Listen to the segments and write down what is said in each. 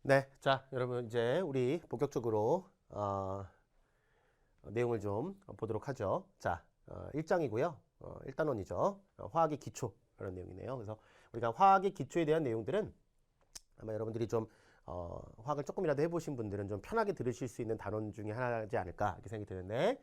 네, 자, 여러분 이제 우리 본격적으로 내용을 좀 보도록 하죠. 자, 1장이고요. 1단원이죠. 화학의 기초 이런 내용이네요. 그래서 우리가 화학의 기초에 대한 내용들은 아마 여러분들이 좀 화학을 조금이라도 해보신 분들은 좀 편하게 들으실 수 있는 단원 중에 하나지 않을까 이렇게 생각이 드는데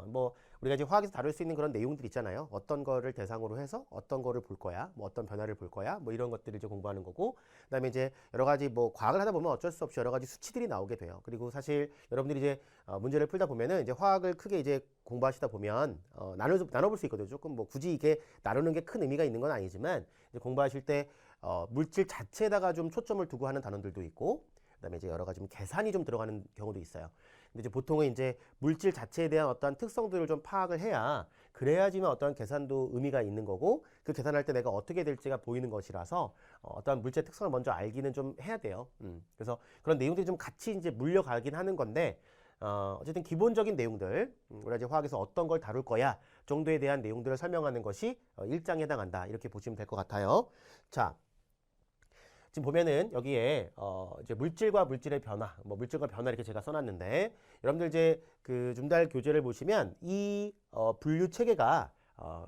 뭐 우리가 이제 화학에서 다룰 수 있는 그런 내용들 있잖아요. 어떤 거를 대상으로 해서 어떤 거를 볼 거야, 뭐 어떤 변화를 볼 거야, 뭐 이런 것들을 이제 공부하는 거고, 그다음에 이제 여러 가지 뭐 과학을 하다 보면 어쩔 수 없이 여러 가지 수치들이 나오게 돼요. 그리고 사실 여러분들이 이제 문제를 풀다 보면은 이제 화학을 크게 이제 공부하시다 보면 나눠볼 수 있거든요. 조금 뭐 굳이 이게 나누는 게 큰 의미가 있는 건 아니지만 이제 공부하실 때 물질 자체에다가 좀 초점을 두고 하는 단원들도 있고, 그다음에 이제 여러 가지 좀 계산이 좀 들어가는 경우도 있어요. 근데 이제 보통은 이제 물질 자체에 대한 어떤 특성들을 좀 파악을 해야 그래야지만 어떤 계산도 의미가 있는 거고, 그 계산할 때 내가 어떻게 될지가 보이는 것이라서 어떤 물질의 특성을 먼저 알기는 좀 해야 돼요. 그래서 그런 내용들이 좀 같이 이제 물려가긴 하는 건데, 어쨌든 기본적인 내용들, 우리가 이제 화학에서 어떤 걸 다룰 거야 정도에 대한 내용들을 설명하는 것이 1장에 해당한다. 이렇게 보시면 될 것 같아요. 자, 지금 보면은 여기에 이제 물질과 물질의 변화, 뭐 물질과 변화 이렇게 제가 써놨는데, 여러분들 이제 그 줌달 교재를 보시면 이 분류 체계가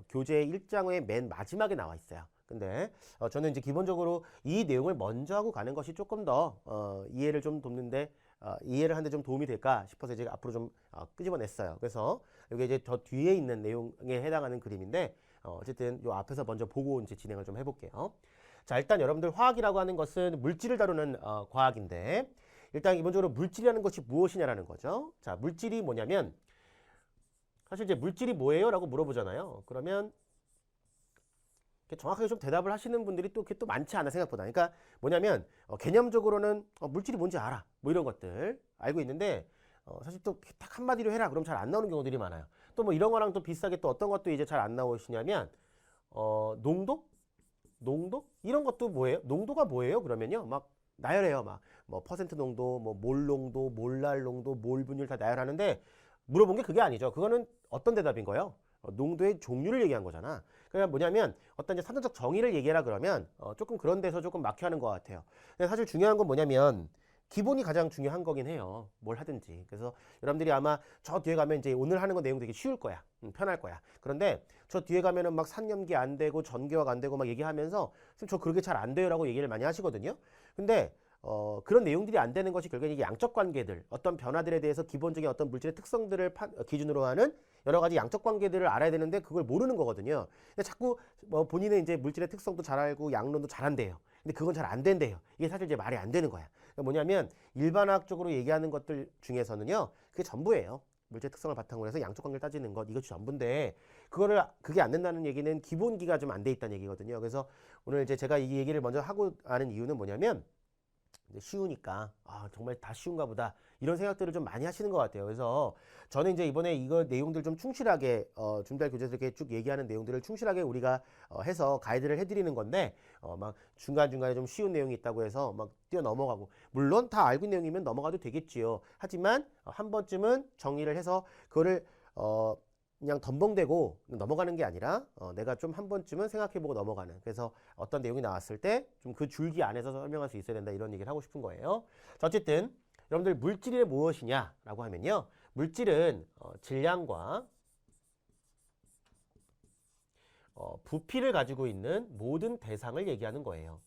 교재 1장의 맨 마지막에 나와 있어요. 근데 저는 이제 기본적으로 이 내용을 먼저 하고 가는 것이 조금 더 이해를 좀 돕는데 이해를 하는데 좀 도움이 될까 싶어서 이제 앞으로 좀 끄집어냈어요. 그래서 여기 이제 더 뒤에 있는 내용에 해당하는 그림인데 어쨌든 요 앞에서 먼저 보고 이제 진행을 좀 해볼게요. 자, 일단 여러분들 화학이라고 하는 것은 물질을 다루는 과학인데, 일단 기본적으로 물질이라는 것이 무엇이냐라는 거죠. 자, 물질이 뭐냐면 사실 이제 물질이 뭐예요? 라고 물어보잖아요. 그러면 정확하게 좀 대답을 하시는 분들이 또 이렇게 또 많지 않아, 생각보다. 그러니까 뭐냐면 개념적으로는 물질이 뭔지 알아, 뭐 이런 것들 알고 있는데 사실 또 딱 한마디로 해라 그럼 잘 안 나오는 경우들이 많아요. 또 뭐 이런 거랑 또 비슷하게 또 어떤 것도 이제 잘 안 나오시냐면 농도? 농도? 이런 것도 뭐예요? 농도가 뭐예요? 그러면요. 막 나열해요. 막 뭐 퍼센트 농도, 뭐 몰 농도, 몰랄 농도, 몰 분율 다 나열하는데 물어본 게 그게 아니죠. 그거는 어떤 대답인 거예요? 농도의 종류를 얘기한 거잖아. 그러니까 뭐냐면 어떤 이제 사전적 정의를 얘기해라 그러면 조금 그런 데서 조금 막혀하는 것 같아요. 근데 사실 중요한 건 뭐냐면 기본이 가장 중요한 거긴 해요. 뭘 하든지. 그래서 여러분들이 아마 저 뒤에 가면 이제 오늘 하는 거 내용 되게 쉬울 거야. 편할 거야. 그런데 저 뒤에 가면은 막 산염기 안 되고 전기화가 안 되고 막 얘기하면서 선생님 저 그렇게 잘 안 돼요라고 얘기를 많이 하시거든요. 근데 그런 내용들이 안 되는 것이 결국엔 이게 양적 관계들, 어떤 변화들에 대해서 기본적인 어떤 물질의 특성들을 기준으로 하는 여러 가지 양적 관계들을 알아야 되는데 그걸 모르는 거거든요. 근데 자꾸 뭐 본인은 이제 물질의 특성도 잘 알고 양론도 잘한대요. 근데 그건 잘 안 된대요. 이게 사실 이제 말이 안 되는 거야. 그러니까 뭐냐면 일반학적으로 얘기하는 것들 중에서는요, 그게 전부예요. 물질 특성을 바탕으로 해서 양적 관계를 따지는 것, 이것이 전부인데 그게 안 된다는 얘기는 기본기가 좀 안 돼 있다는 얘기거든요. 그래서 오늘 이제 제가 이 얘기를 먼저 하고 하는 이유는 뭐냐면 이제 쉬우니까 정말 다 쉬운가 보다 이런 생각들을 좀 많이 하시는 것 같아요. 그래서 저는 이제 이번에 이거 내용들 좀 충실하게 준비할 교재에서 이렇게 쭉 얘기하는 내용들을 충실하게 우리가 해서 가이드를 해드리는 건데 막 중간중간에 좀 쉬운 내용이 있다고 해서 막 뛰어 넘어가고, 물론 다 알고 있는 내용이면 넘어가도 되겠지요. 하지만 한 번쯤은 정리를 해서 그거를 그냥 덤벙대고 넘어가는 게 아니라 내가 좀 한 번쯤은 생각해보고 넘어가는, 그래서 어떤 내용이 나왔을 때 좀 그 줄기 안에서 설명할 수 있어야 된다, 이런 얘기를 하고 싶은 거예요. 자, 어쨌든 여러분들 물질이 무엇이냐라고 하면요, 물질은 질량과 부피를 가지고 있는 모든 대상을 얘기하는 거예요.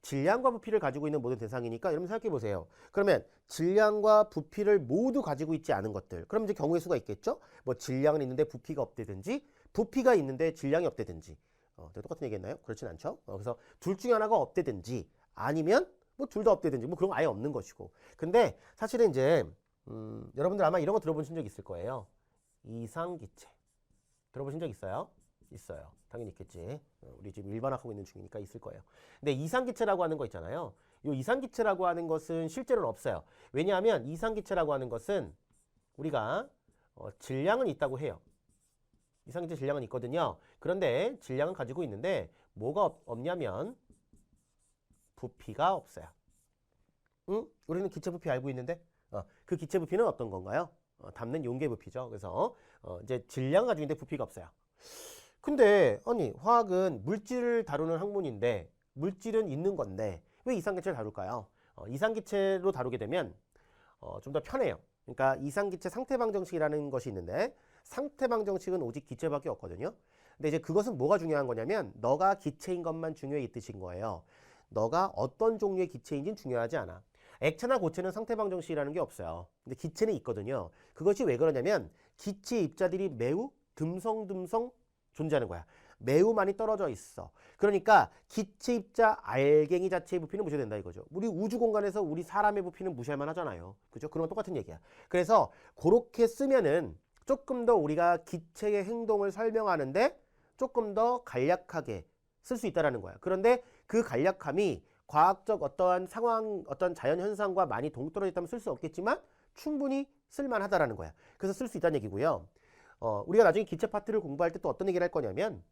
질량과 부피를 가지고 있는 모든 대상이니까 여러분 생각해 보세요. 그러면 질량과 부피를 모두 가지고 있지 않은 것들, 그럼 이제 경우의 수가 있겠죠. 뭐 질량은 있는데 부피가 없다든지, 부피가 있는데 질량이 없다든지. 똑같은 얘기했나요? 그렇진 않죠. 그래서 둘 중에 하나가 없다든지, 아니면 뭐 둘 다 없다든지, 뭐 그런 거 아예 없는 것이고. 근데 사실은 이제 여러분들 아마 이런 거 들어보신 적 있을 거예요. 이상기체 들어보신 적 있어요? 있어요. 당연히 있겠지. 우리 지금 일반학하고 있는 중이니까 있을 거예요. 근데 이상기체라고 하는 거 있잖아요. 이 이상기체라고 하는 것은 실제로는 없어요. 왜냐하면 이상기체라고 하는 것은 우리가 질량은 있다고 해요. 이상기체 질량은 있거든요. 그런데 질량은 가지고 있는데 뭐가 없냐면 부피가 없어요. 응? 우리는 기체 부피 알고 있는데 그 기체 부피는 어떤 건가요? 담는 용계 부피죠. 그래서 이제 질량 가지고 있는데 부피가 없어요. 근데 아니 화학은 물질을 다루는 학문인데 물질은 있는 건데 왜 이상기체를 다룰까요? 이상기체로 다루게 되면 좀 더 편해요. 그러니까 이상기체 상태방정식이라는 것이 있는데 상태방정식은 오직 기체밖에 없거든요. 근데 이제 그것은 뭐가 중요한 거냐면 너가 기체인 것만 중요해 이 뜻인 거예요. 너가 어떤 종류의 기체인지는 중요하지 않아. 액체나 고체는 상태방정식이라는 게 없어요. 근데 기체는 있거든요. 그것이 왜 그러냐면 기체 입자들이 매우 듬성듬성 존재하는 거야. 매우 많이 떨어져 있어. 그러니까 기체 입자 알갱이 자체의 부피는 무시해야 된다 이거죠. 우리 우주 공간에서 우리 사람의 부피는 무시할 만하잖아요. 그죠? 그런 건 똑같은 얘기야. 그래서 그렇게 쓰면은 조금 더 우리가 기체의 행동을 설명하는데 조금 더 간략하게 쓸 수 있다라는 거야. 그런데 그 간략함이 과학적 어떠한 상황, 어떤 자연 현상과 많이 동떨어져 있다면 쓸 수 없겠지만 충분히 쓸만하다라는 거야. 그래서 쓸 수 있다는 얘기고요. 우리가 나중에 기체 파트를 공부할 때 또 어떤 얘기를 할 거냐면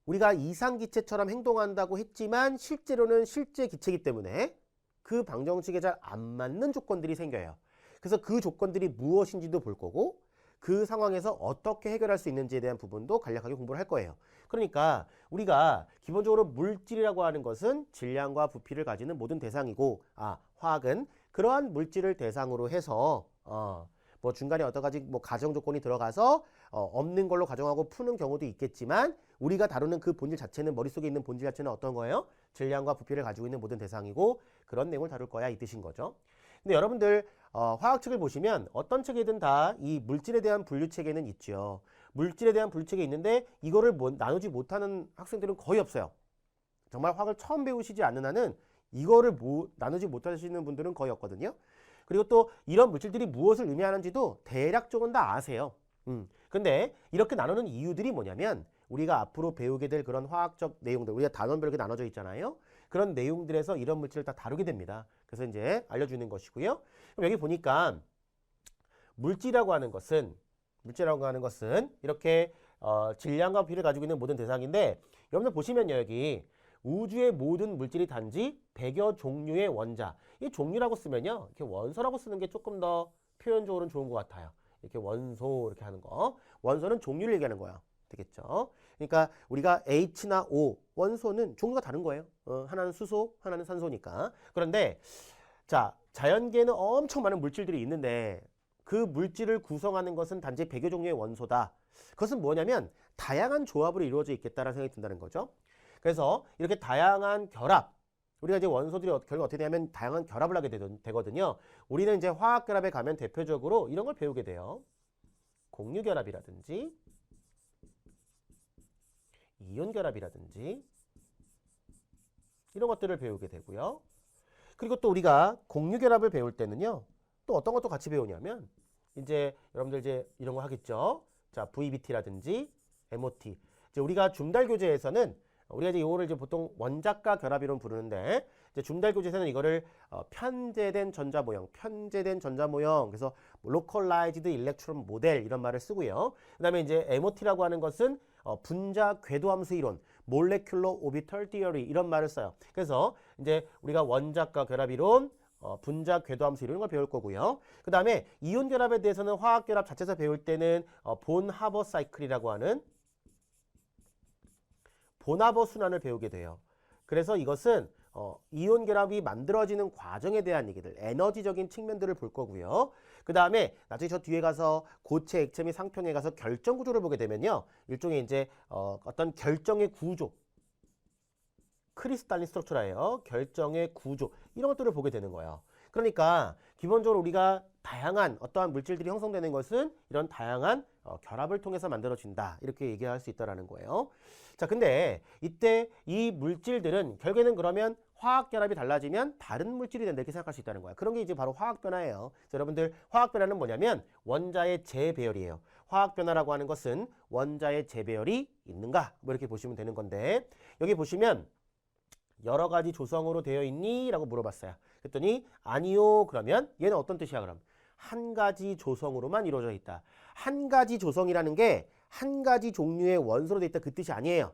우리가 이상기체처럼 행동한다고 했지만 실제로는 실제 기체이기 때문에 그 방정식에 잘 안 맞는 조건들이 생겨요. 그래서 그 조건들이 무엇인지도 볼 거고 그 상황에서 어떻게 해결할 수 있는지에 대한 부분도 간략하게 공부를 할 거예요. 그러니까 우리가 기본적으로 물질이라고 하는 것은 질량과 부피를 가지는 모든 대상이고 화학은 그러한 물질을 대상으로 해서 뭐 중간에 여러 가지 뭐 가정 조건이 들어가서 없는 걸로 가정하고 푸는 경우도 있겠지만 우리가 다루는 그 본질 자체는 머릿속에 있는 본질 자체는 어떤 거예요? 질량과 부피를 가지고 있는 모든 대상이고 그런 내용을 다룰 거야 이 뜻인 거죠. 근데 여러분들 화학책을 보시면 어떤 책이든 다 이 물질에 대한 분류 체계는 있죠. 물질에 대한 분류 체계 있는데 이거를 나누지 못하는 학생들은 거의 없어요. 정말 화학을 처음 배우시지 않는 한은 이거를 나누지 못하시는 분들은 거의 없거든요. 그리고 또 이런 물질들이 무엇을 의미하는지도 대략적으로 다 아세요. 근데 이렇게 나누는 이유들이 뭐냐면 우리가 앞으로 배우게 될 그런 화학적 내용들, 우리가 단원별로 나눠져 있잖아요. 그런 내용들에서 이런 물질을 다 다루게 됩니다. 그래서 이제 알려주는 것이고요. 그럼 여기 보니까 물질이라고 하는 것은 이렇게 질량과 부피를 가지고 있는 모든 대상인데 여러분들 보시면요, 여기 우주의 모든 물질이 단지 100여 종류의 원자. 이 종류라고 쓰면요, 이렇게 원소라고 쓰는 게 조금 더 표현적으로는 좋은 것 같아요. 이렇게 원소 이렇게 하는 거. 원소는 종류를 얘기하는 거야. 되겠죠? 그러니까 우리가 H나 O 원소는 종류가 다른 거예요. 하나는 수소, 하나는 산소니까. 그런데 자, 자연계에는 엄청 많은 물질들이 있는데 그 물질을 구성하는 것은 단지 100여 종류의 원소다. 그것은 뭐냐면 다양한 조합으로 이루어져 있겠다라는 생각이 든다는 거죠. 그래서 이렇게 다양한 결합, 우리가 이제 원소들이 결국 어떻게 되냐면 다양한 결합을 하게 되거든요. 우리는 이제 화학 결합에 가면 대표적으로 이런 걸 배우게 돼요. 공유 결합이라든지 이온 결합이라든지 이런 것들을 배우게 되고요. 그리고 또 우리가 공유 결합을 배울 때는요. 또 어떤 것도 같이 배우냐면 이제 여러분들 이제 이런 거 하겠죠. 자, VBT라든지 MOT. 이제 우리가 중달 교재에서는 우리가 이제 이거를 이제 보통 원자가 결합이론 부르는데 이제 중달 교재에서는 이거를 편제된 전자 모형, 그래서 localized electron model 이런 말을 쓰고요. 그다음에 이제 MOT라고 하는 것은 분자 궤도 함수 이론, molecular orbital theory 이런 말을 써요. 그래서 이제 우리가 원자가 결합 이론, 분자 궤도 함수 이런 걸 배울 거고요. 그 다음에 이온 결합에 대해서는 화학 결합 자체에서 배울 때는 본 하버 사이클이라고 하는 본하버 순환을 배우게 돼요. 그래서 이것은 이온 결합이 만들어지는 과정에 대한 얘기들, 에너지적인 측면들을 볼 거고요. 그 다음에 나중에 저 뒤에 가서 고체, 액체 및 상평에 가서 결정 구조를 보게 되면요, 일종의 이제 어떤 결정의 구조, 크리스탈린 스트럭처라예요. 결정의 구조 이런 것들을 보게 되는 거예요. 그러니까 기본적으로 우리가 다양한 어떠한 물질들이 형성되는 것은 이런 다양한 결합을 통해서 만들어진다 이렇게 얘기할 수 있다라는 거예요. 자, 근데 이때 이 물질들은 결국에는 그러면 화학 결합이 달라지면 다른 물질이 된다 이렇게 생각할 수 있다는 거야. 그런 게 이제 바로 화학 변화예요. 여러분들 화학 변화는 뭐냐면 원자의 재배열이에요. 화학 변화라고 하는 것은 원자의 재배열이 있는가 뭐 이렇게 보시면 되는 건데 여기 보시면 여러 가지 조성으로 되어 있니? 라고 물어봤어요. 그랬더니 아니요. 그러면 얘는 어떤 뜻이야 그럼? 한 가지 조성으로만 이루어져 있다. 한 가지 조성이라는 게 한 가지 종류의 원소로 되어 있다 그 뜻이 아니에요.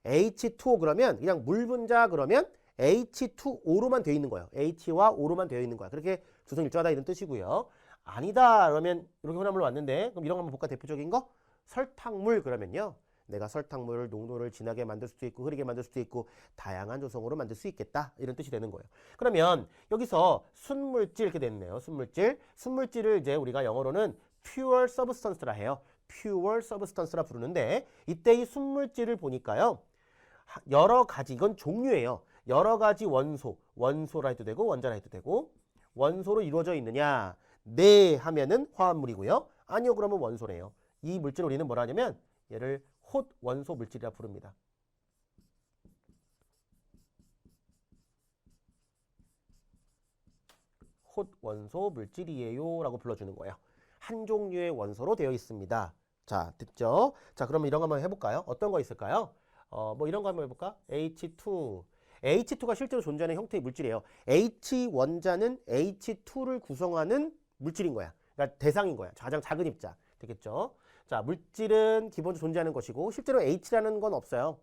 H2O 그러면 그냥 물 분자 그러면 H2O로만 되어 있는 거예요. H와 O로만 되어 있는 거야. 그렇게 조성 일정하다 이런 뜻이고요. 아니다 그러면 이렇게 혼합물 왔는데 그럼 이런 거 한번 볼까 대표적인 거? 설탕물 그러면요. 내가 설탕물 농도를 진하게 만들 수도 있고 흐리게 만들 수도 있고 다양한 조성으로 만들 수 있겠다. 이런 뜻이 되는 거예요. 그러면 여기서 순물질 이렇게 됐네요. 순물질을 이제 우리가 영어로는 pure substance라 해요. pure substance라 부르는데 이때 이 순물질을 보니까요. 여러 가지 이건 종류예요. 여러 가지 원소라 해도 되고 원자라 해도 되고 원소로 이루어져 있느냐? 네 하면은 화합물이고요. 아니요 그러면 원소래요. 이 물질을 우리는 뭐라 하냐면 얘를 홑 원소 물질이라 부릅니다. 홑 원소 물질이에요 라고 불러주는 거예요. 한 종류의 원소로 되어 있습니다. 자, 됐죠? 자, 그러면 이런 거 한번 해볼까요? 어떤 거 있을까요? 뭐 이런 거 한번 해볼까? H2. H2가 실제로 존재하는 형태의 물질이에요. H 원자는 H2를 구성하는 물질인 거야. 그러니까 대상인 거야. 가장 작은 입자. 되겠죠? 자, 물질은 기본적으로 존재하는 것이고 실제로 H라는 건 없어요.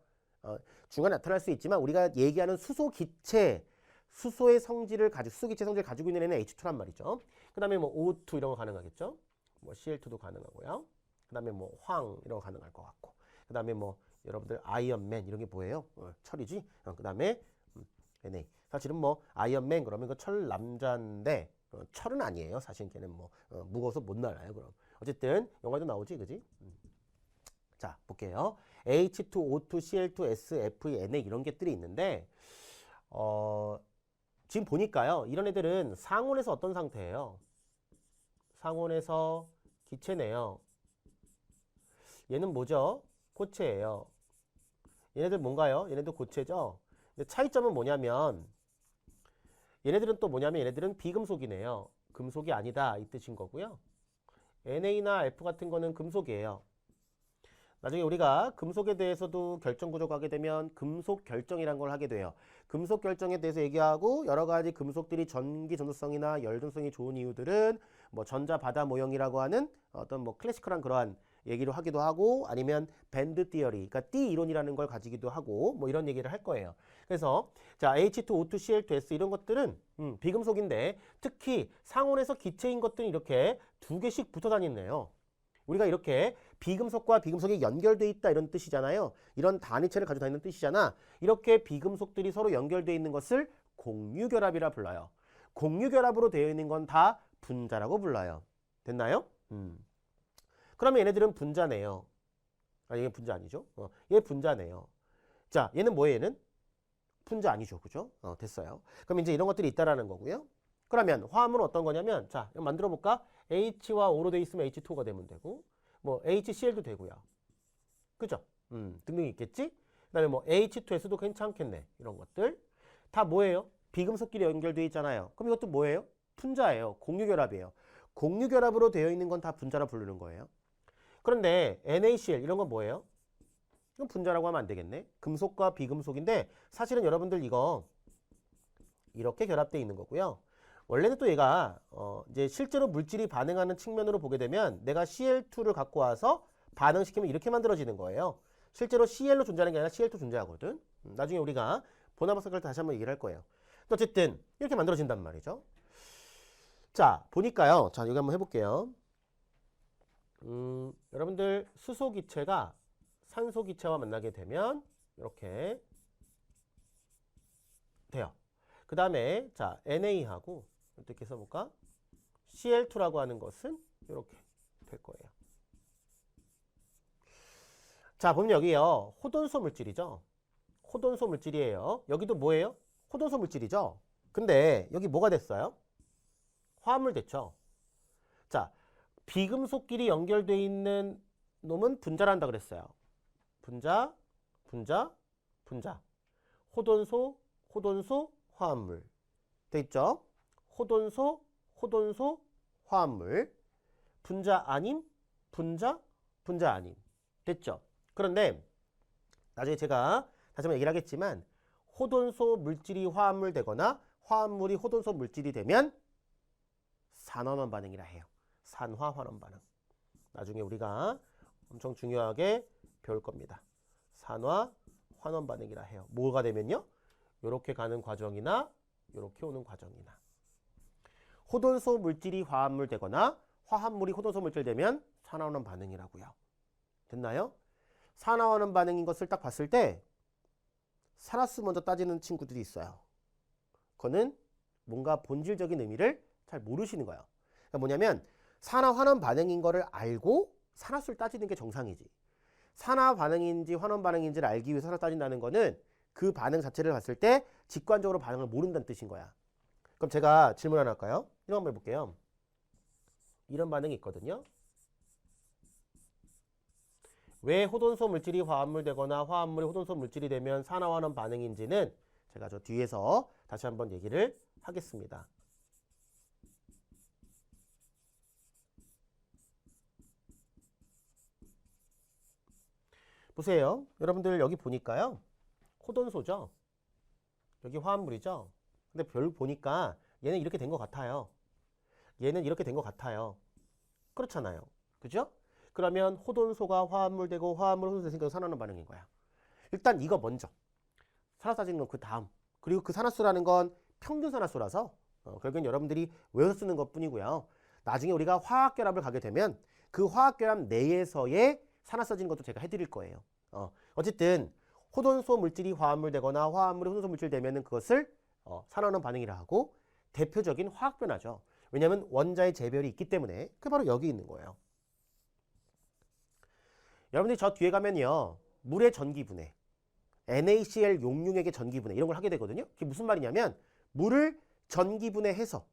중간에 나타날 수 있지만 우리가 얘기하는 수소 기체, 수소의 성질을 가지고 수소기체 성질을 가지고 있는 애는 H2란 말이죠. 그다음에 뭐 O2 이런 거 가능하겠죠? 뭐 Cl2도 가능하고요. 그다음에 뭐 황 이런 거 가능할 것 같고. 그다음에 뭐 여러분들 아이언맨 이런 게 뭐예요? 철이지. 그다음에 Na. 사실은 뭐 아이언맨 그러면 그 철 남자인데 철은 아니에요. 사실 걔는 뭐 무거워서 못 날아요. 그럼 어쨌든 영화도 나오지, 그지? 자, 볼게요. H2, O2, Cl2, S, F, Na 이런 것들이 있는데 지금 보니까요. 이런 애들은 상온에서 어떤 상태예요? 상온에서 기체네요. 얘는 뭐죠? 고체예요. 얘네들 뭔가요? 얘네도 고체죠? 근데 차이점은 뭐냐면 얘네들은 또 뭐냐면 얘네들은 비금속이네요. 금속이 아니다 이 뜻인 거고요. Na나 F 같은 거는 금속이에요. 나중에 우리가 금속에 대해서도 결정 구조가 하게 되면 금속 결정이라는 걸 하게 돼요. 금속 결정에 대해서 얘기하고 여러 가지 금속들이 전기 전도성이나 열 전도성이 좋은 이유들은 뭐 전자 바다 모형이라고 하는 어떤 뭐 클래시컬한 그러한 얘기를 하기도 하고 아니면 밴드 티어리, 그러니까 띠 이론이라는 걸 가지기도 하고 뭐 이런 얘기를 할 거예요. 그래서 자 H2, O2, Cl2, S 이런 것들은 비금속인데 특히 상온에서 기체인 것들은 이렇게 두 개씩 붙어 다니네요. 우리가 이렇게 비금속과 비금속이 연결돼 있다 이런 뜻이잖아요. 이런 단위체를 가지고 다니는 뜻이잖아. 이렇게 비금속들이 서로 연결돼 있는 것을 공유결합이라 불러요. 공유결합으로 되어 있는 건 다 분자라고 불러요. 됐나요? 그러면 얘네들은 분자네요. 아, 얘는 분자 아니죠? 얘 분자네요. 자, 얘는 뭐예요? 얘는? 분자 아니죠. 그죠? 됐어요. 그럼 이제 이런 것들이 있다라는 거고요. 그러면 화합은 어떤 거냐면 자, 이거 만들어 볼까? H와 O로 돼 있으면 H2가 되면 되고 뭐 HCl도 되고요. 그죠? 등등 있겠지? 그다음에 뭐 H2S도 괜찮겠네. 이런 것들. 다 뭐예요? 비금속끼리 연결되어 있잖아요. 그럼 이것도 뭐예요? 분자예요. 공유결합이에요. 공유결합으로 되어 있는 건 다 분자라 부르는 거예요. 그런데 NaCl 이런 건 뭐예요? 이건 분자라고 하면 안 되겠네. 금속과 비금속인데 사실은 여러분들 이거 이렇게 결합되어 있는 거고요. 원래는 또 얘가 이제 실제로 물질이 반응하는 측면으로 보게 되면 내가 Cl2를 갖고 와서 반응시키면 이렇게 만들어지는 거예요. 실제로 Cl로 존재하는 게 아니라 Cl2 존재하거든. 나중에 우리가 보나마스칼 다시 한번 얘기를 할 거예요. 어쨌든 이렇게 만들어진단 말이죠. 자, 보니까요. 자, 여기 한번 해볼게요. 여러분들 수소 기체가 산소 기체와 만나게 되면 이렇게 돼요. 그 다음에 자 NA하고 어떻게 써볼까? Cl2라고 하는 것은 이렇게 될 거예요. 자, 보면 여기요. 호돈소 물질이죠. 호돈소 물질이에요. 여기도 뭐예요? 호돈소 물질이죠. 근데 여기 뭐가 됐어요? 화합물 됐죠. 자, 비금속끼리 연결되어 있는 놈은 분자란다 그랬어요. 분자, 분자, 분자. 호돈소, 호돈소, 화합물. 돼 있죠? 호돈소, 호돈소, 화합물. 분자 아님, 분자, 분자 아님. 됐죠? 그런데 나중에 제가 다시 한번 얘기를 하겠지만 호돈소 물질이 화합물 되거나 화합물이 호돈소 물질이 되면 산화환원 반응이라 해요. 산화환원 반응. 나중에 우리가 엄청 중요하게 배울 겁니다. 산화 환원 반응이라 해요. 뭐가 되면요? 이렇게 가는 과정이나 이렇게 오는 과정이나. 호돈소 물질이 화합물 되거나 화합물이 호돈소 물질 되면 산화환원 반응이라고요. 됐나요? 산화하는 반응인 것을 딱 봤을 때 산화수 먼저 따지는 친구들이 있어요. 그거는 뭔가 본질적인 의미를 잘 모르시는 거예요. 그러니까 뭐냐면 산화환원 반응인 거를 알고 산화수를 따지는 게 정상이지. 산화 반응인지 환원 반응인지를 알기 위해서 산화 따진다는 거는 그 반응 자체를 봤을 때 직관적으로 반응을 모른다는 뜻인 거야. 그럼 제가 질문 하나 할까요? 이런 거 한번 해볼게요. 이런 반응이 있거든요. 왜 호돈소 물질이 화합물 되거나 화합물이 호돈소 물질이 되면 산화환원 반응인지는 제가 저 뒤에서 다시 한번 얘기를 하겠습니다. 보세요. 여러분들 여기 보니까요. 호돈소죠. 여기 화합물이죠. 근데 별 보니까 얘는 이렇게 된 것 같아요. 얘는 이렇게 된 것 같아요. 그렇잖아요. 그죠? 그러면 호돈소가 화합물 되고 화합물 호돈소 됐으니까 산화하는 반응인 거야. 일단 이거 먼저. 산화수 따지는 건 그 다음. 그리고 그 산화수라는 건 평균 산화수라서 결국엔 여러분들이 외워서 쓰는 것 뿐이고요. 나중에 우리가 화학결합을 가게 되면 그 화학결합 내에서의 산화 써지는 것도 제가 해드릴 거예요. 어쨌든 호돈소 물질이 화합물 되거나 화합물이 호돈소 물질 되면은 그것을 산화하는 반응이라 하고 대표적인 화학 변화죠. 왜냐하면 원자의 재별이 있기 때문에 그게 바로 여기 있는 거예요. 여러분들이 저 뒤에 가면요. 물의 전기분해, NaCl 용융액의 전기분해 이런 걸 하게 되거든요. 그게 무슨 말이냐면 물을 전기분해해서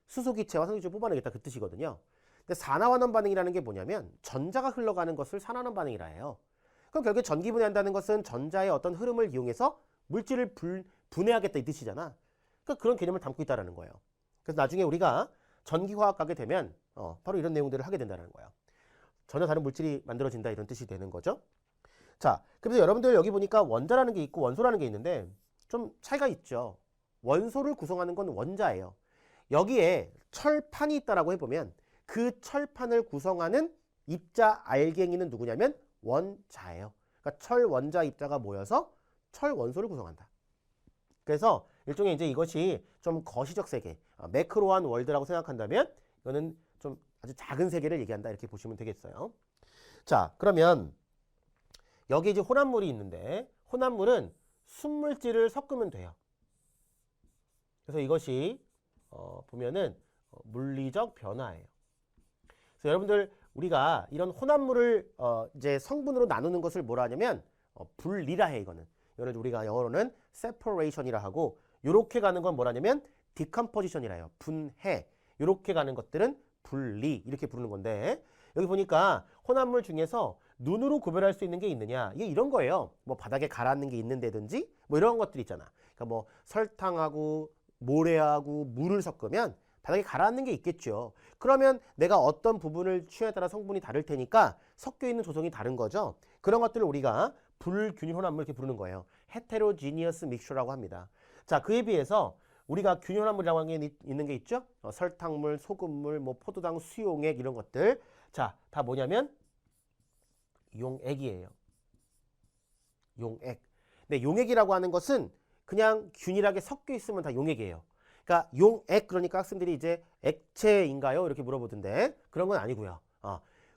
수소기체와 산소기체를 뽑아내겠다 그 뜻이거든요. 근데 산화환원 반응이라는 게 뭐냐면 전자가 흘러가는 것을 산화하는 반응이라 해요. 그럼 결국에 전기분해한다는 것은 전자의 어떤 흐름을 이용해서 물질을 분해하겠다 이 뜻이잖아. 그러니까 그런 개념을 담고 있다는 거예요. 그래서 나중에 우리가 전기화학 가게 되면 바로 이런 내용들을 하게 된다는 거예요. 전혀 다른 물질이 만들어진다 이런 뜻이 되는 거죠. 자, 그래서 여러분들 여기 보니까 원자라는 게 있고 원소라는 게 있는데 좀 차이가 있죠. 원소를 구성하는 건 원자예요. 여기에 철판이 있다라고 해보면 그 철판을 구성하는 입자 알갱이는 누구냐면 원자예요. 그러니까 철 원자 입자가 모여서 철 원소를 구성한다. 그래서 일종의 이제 이것이 좀 거시적 세계, 매크로한 월드라고 생각한다면 이거는 좀 아주 작은 세계를 얘기한다 이렇게 보시면 되겠어요. 자, 그러면 여기 이제 혼합물이 있는데 혼합물은 순물질을 섞으면 돼요. 그래서 이것이 보면은 물리적 변화예요. 그래서 여러분들 우리가 이런 혼합물을 이제 성분으로 나누는 것을 뭐라 하냐면 분리라 해 이거는. 이거는 우리가 영어로는 separation이라 하고 요렇게 가는 건 뭐라냐면 decomposition이라 해요. 분해. 요렇게 가는 것들은 분리 이렇게 부르는 건데 여기 보니까 혼합물 중에서 눈으로 구별할 수 있는 게 있느냐 이게 이런 거예요. 뭐 바닥에 가라앉는 게 있는다든지 뭐 이런 것들 있잖아. 그러니까 뭐 설탕하고 모래하고 물을 섞으면 바닥에 가라앉는 게 있겠죠. 그러면 내가 어떤 부분을 취에 따라 성분이 다를 테니까 섞여 있는 조성이 다른 거죠. 그런 것들을 우리가 불균일 혼합물 이렇게 부르는 거예요. heterogeneous mixture라고 합니다. 자, 그에 비해서 우리가 균일 혼합물이라고 하는 게 있는 게 있죠. 설탕물, 소금물, 뭐 포도당, 수용액 이런 것들. 자, 다 뭐냐면 용액이에요. 용액. 근데 용액이라고 하는 것은 그냥 균일하게 섞여 있으면 다 용액이에요. 그러니까 용액 그러니까 학생들이 이제 액체인가요? 이렇게 물어보던데 그런 건 아니고요.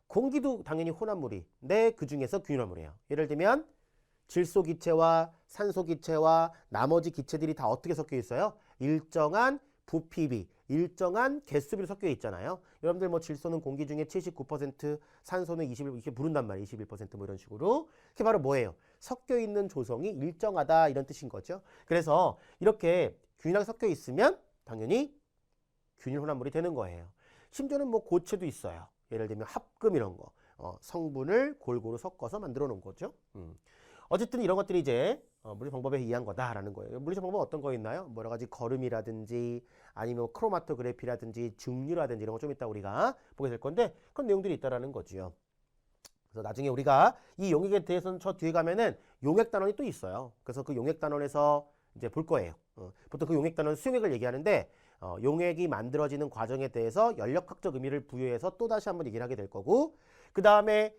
공기도 당연히 혼합물인데 그 중에서 균일화물이에요. 예를 들면 질소기체와 산소기체와 나머지 기체들이 다 어떻게 섞여 있어요? 일정한 부피비, 일정한 개수비로 섞여 있잖아요. 여러분들 뭐 질소는 공기 중에 79%, 산소는 21% 이렇게 부른단 말이에요. 21%뭐 이런 식으로. 그게 바로 뭐예요? 섞여 있는 조성이 일정하다 이런 뜻인 거죠. 그래서 이렇게 균일하게 섞여 있으면 당연히 균일 혼합물이 되는 거예요. 심지어는 뭐 고체도 있어요. 예를 들면 합금 이런 거. 성분을 골고루 섞어서 만들어 놓은 거죠. 어쨌든 이런 것들이 이제 물리적 방법에 의한 거다라는 거예요. 물리적 방법은 어떤 거 있나요? 뭐 여러 가지 거름이라든지 아니면 크로마토그래피라든지 증류라든지 이런 거 좀 이따 우리가 보게 될 건데 그런 내용들이 있다라는 거죠. 그래서 나중에 우리가 이 용액에 대해서는 저 뒤에 가면은 용액 단원이 또 있어요. 그래서 그 용액 단원에서 이제 볼 거예요. 보통 그 용액 단원 수용액을 얘기하는데 용액이 만들어지는 과정에 대해서 연력학적 의미를 부여해서 또 다시 한번 얘기를 하게 될 거고 그 다음에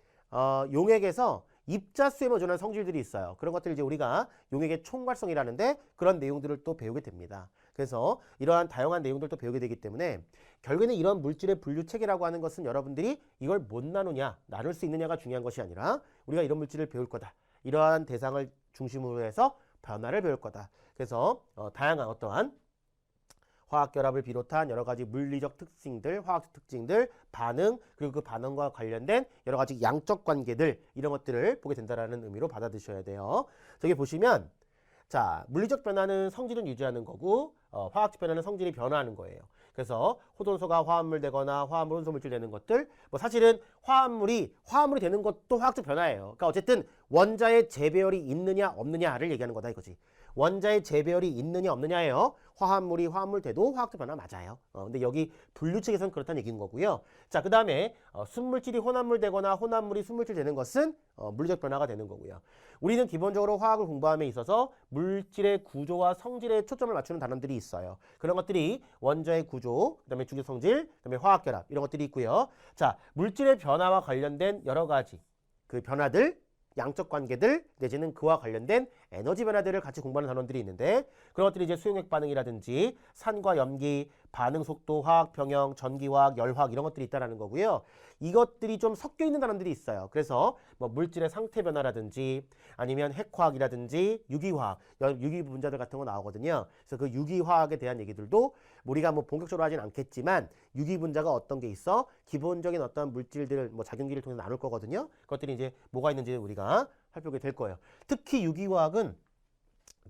용액에서 입자수에 모조한 성질들이 있어요. 그런 것들을 이제 우리가 용액의 총괄성이라는데 그런 내용들을 또 배우게 됩니다. 그래서 이러한 다양한 내용들도 배우게 되기 때문에 결국에는 이런 물질의 분류 체계라고 하는 것은 여러분들이 이걸 못 나누냐, 나눌 수 있느냐가 중요한 것이 아니라 우리가 이런 물질을 배울 거다. 이러한 대상을 중심으로 해서 변화를 배울 거다. 그래서 다양한 어떠한 화학결합을 비롯한 여러 가지 물리적 특징들, 화학적 특징들, 반응, 그리고 그 반응과 관련된 여러 가지 양적 관계들 이런 것들을 보게 된다는 의미로 받아들여야 돼요. 저기 보시면 자, 물리적 변화는 성질은 유지하는 거고 화학적 변화는 성질이 변화하는 거예요. 그래서 호돈소가 화합물 되거나 화합물 혼소물질 되는 것들 뭐 사실은 화합물이 되는 것도 화학적 변화예요. 그러니까 어쨌든 원자의 재배열이 있느냐 없느냐를 얘기하는 거다 이거지. 원자의 재배열이 있느냐 없느냐예요. 화합물이 화합물 돼도 화학적 변화 맞아요. 근데 여기 분류책에서는 그렇다는 얘기인 거고요. 자, 그 다음에 순물질이 혼합물 되거나 혼합물이 순물질 되는 것은 물리적 변화가 되는 거고요. 우리는 기본적으로 화학을 공부함에 있어서 물질의 구조와 성질에 초점을 맞추는 단원들이 있어요. 그런 것들이 원자의 구조, 그 다음에 주기 성질, 그 다음에 화학결합 이런 것들이 있고요. 자, 물질의 변화와 관련된 여러 가지 그 변화들, 양적 관계들 내지는 그와 관련된 에너지 변화들을 같이 공부하는 단원들이 있는데 그런 것들이 이제 수용액 반응이라든지 산과 염기, 반응 속도, 화학 평형, 전기화학, 열화학 이런 것들이 있다라는 거고요. 이것들이 좀 섞여 있는 단원들이 있어요. 그래서 뭐 물질의 상태 변화라든지 아니면 핵화학이라든지 유기화학, 유기 분자들 같은 거 나오거든요. 그래서 그 유기화학에 대한 얘기들도 우리가 뭐 본격적으로 하진 않겠지만 유기 분자가 어떤 게 있어? 기본적인 어떤 물질들을 뭐 작용기를 통해서 나눌 거거든요. 그것들이 이제 뭐가 있는지 우리가 살펴보게 될 거예요. 특히 유기화학은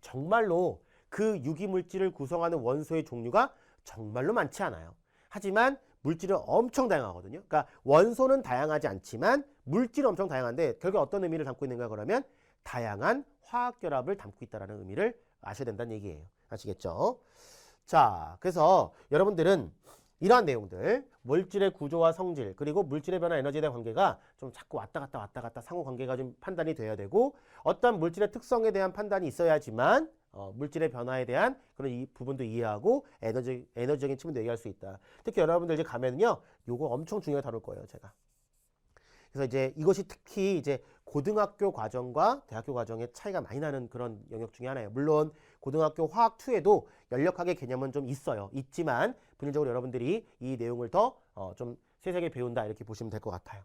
정말로 그 유기물질을 구성하는 원소의 종류가 정말로 많지 않아요. 하지만 물질은 엄청 다양하거든요. 그러니까 원소는 다양하지 않지만 물질은 엄청 다양한데 결국 어떤 의미를 담고 있는가 그러면 다양한 화학결합을 담고 있다는 의미를 아셔야 된다는 얘기예요. 아시겠죠? 자, 그래서 여러분들은 이러한 내용들, 물질의 구조와 성질, 그리고 물질의 변화 에너지에 대한 관계가 좀 자꾸 왔다 갔다 상호 관계가 좀 판단이 돼야 되고 어떤 물질의 특성에 대한 판단이 있어야지만 물질의 변화에 대한 그런 이 부분도 이해하고 에너지적인 측면도 얘기할 수 있다. 특히 여러분들 이제 가면은요, 요거 엄청 중요하게 다룰 거예요, 제가. 그래서 이제 이것이 특히 이제 고등학교 과정과 대학교 과정의 차이가 많이 나는 그런 영역 중에 하나예요. 물론 고등학교 화학2에도 연력학의 개념은 좀 있지만 분열적으로 여러분들이 이 내용을 더 좀 세세하게 배운다 이렇게 보시면 될 것 같아요.